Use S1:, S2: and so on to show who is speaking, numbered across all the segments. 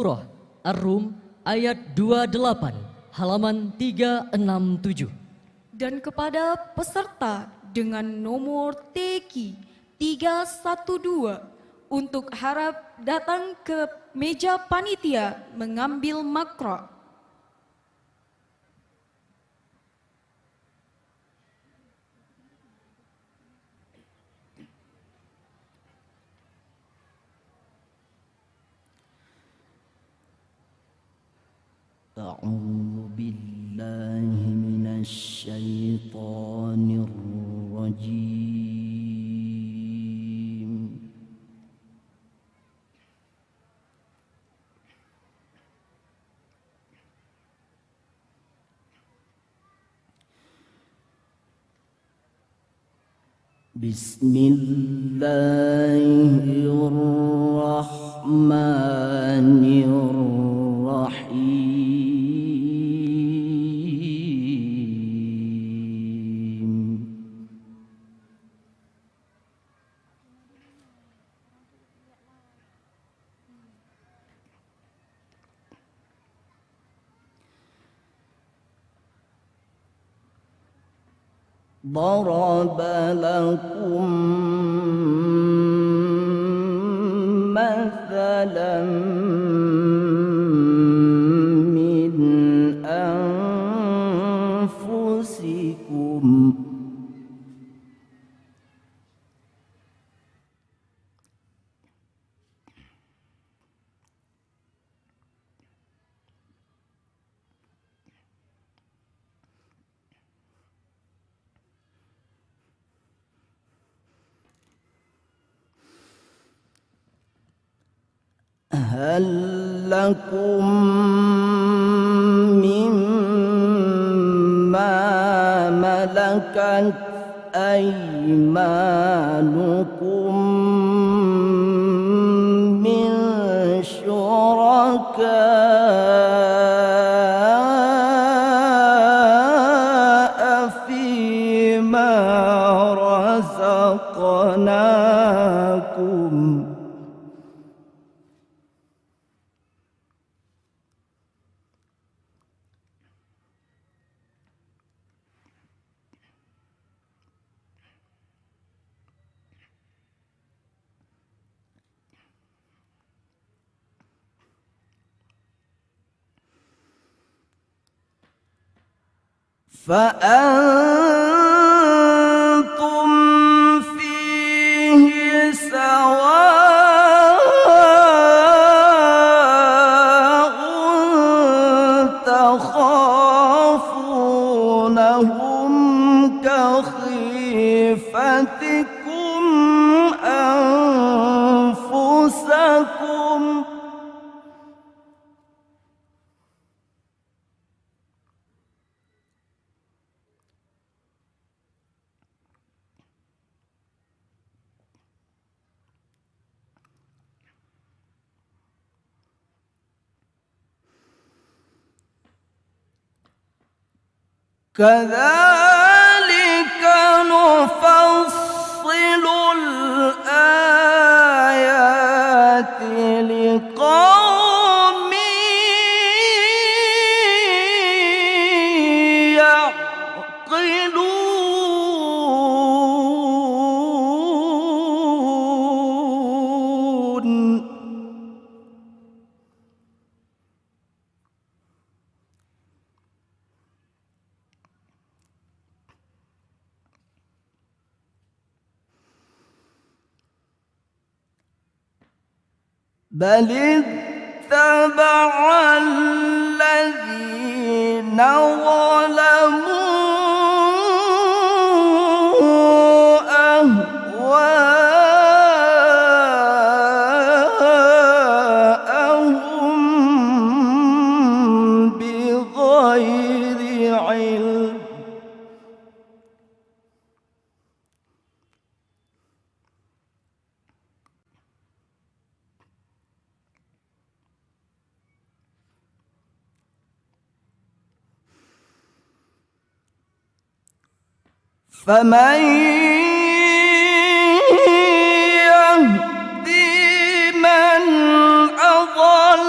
S1: surah Ar-Rum ayat 28 halaman 367.
S2: Dan kepada peserta dengan nomor TQ 312 untuk harap datang ke meja panitia mengambil makro.
S3: أعوذ بالله من الشيطان الرجيم. بسم الله الرحمن الرحيم. ضرب لكم مثلا من أنفسكم هل لكم مما ملكت أيمانكم من شركاء فيما رزقناكم فأنتم فيه سواء تخافونهم كخيفتكم أنفسكم كذلك نفصل الآيات لقوم يعقلون. بل اتبع الذين ظلموا أهواءهم بغير علم فمن يهدي من أضل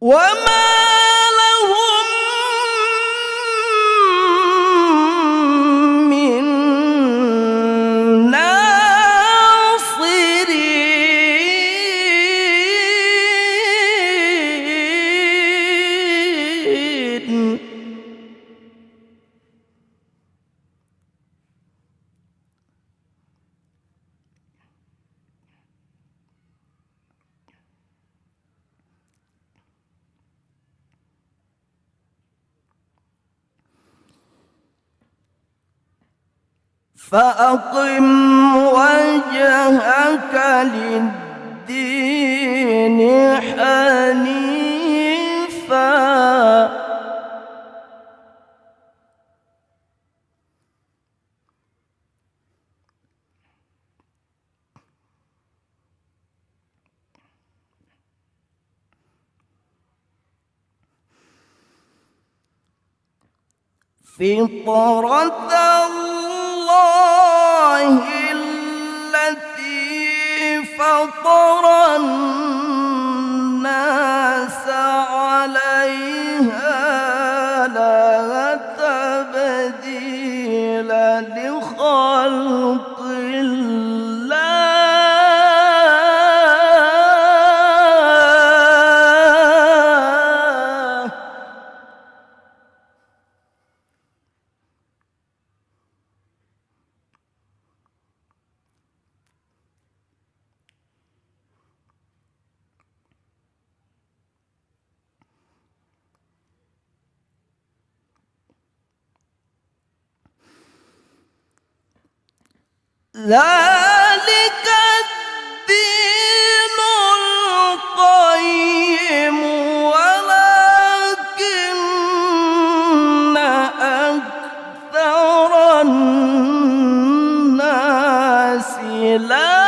S3: وما لهم من ناصرين فأقم وجهك للدين حنيفا فطرة الله التي فطر الناس عليها لا تبديل لخلق الله ذلك الدين القيم ولكن أكثر الناس لا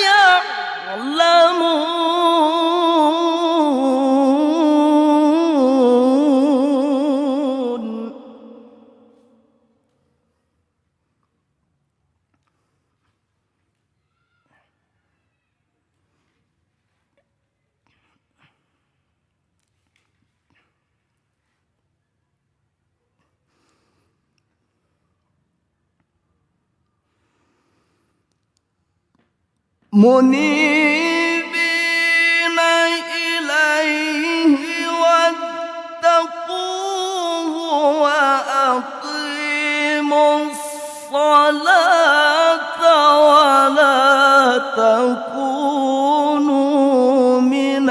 S3: يعلمون منيبين إليه واتقوه وأقيموا الصلاة ولا تكونوا من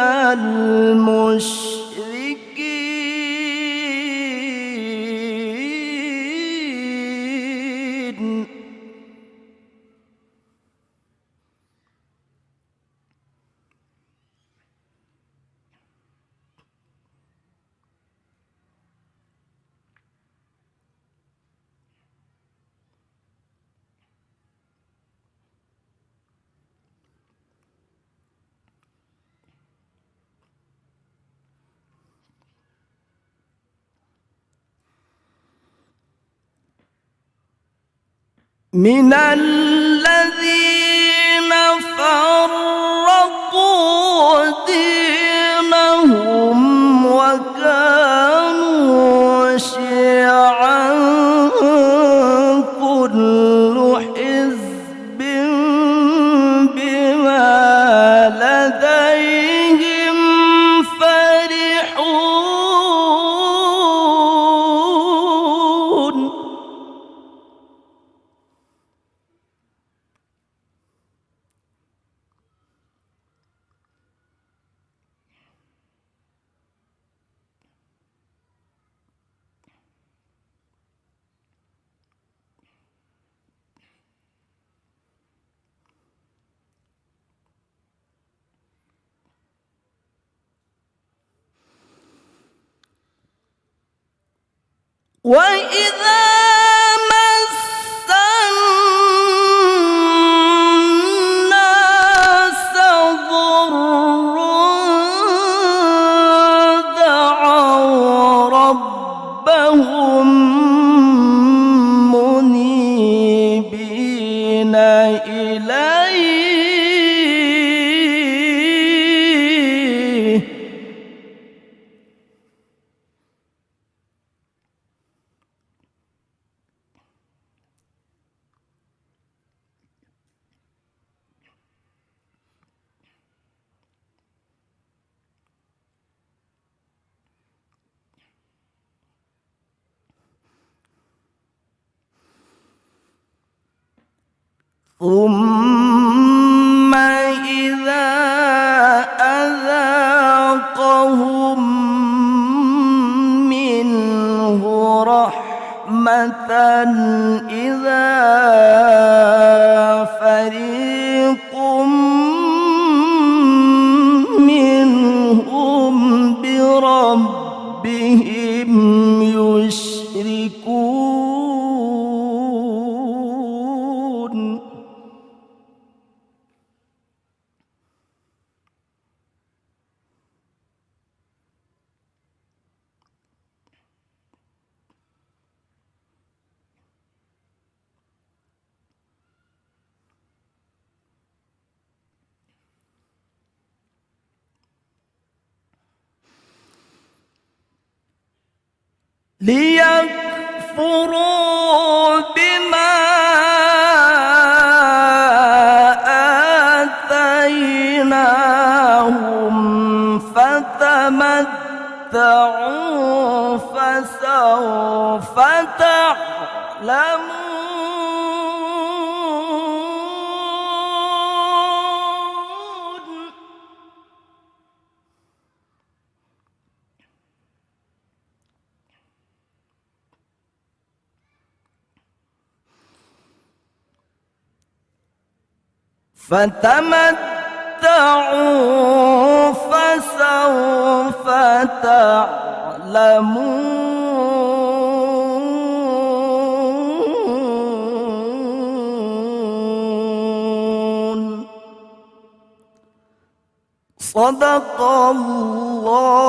S3: المشركين من الذين فرقوا دينهم وكانوا شيعا كل حزب بما لديهم فرحون وإذا مس الناس ضر دعوا ربهم منيبين إليه ثم إذا أذاقهم منه رحمة إذا فريق منهم بربهم يشركون ليكفروا بما آتيناهم فتمتعوا فسوف تعلمون فتمتعوا فسوف تعلمون صدق الله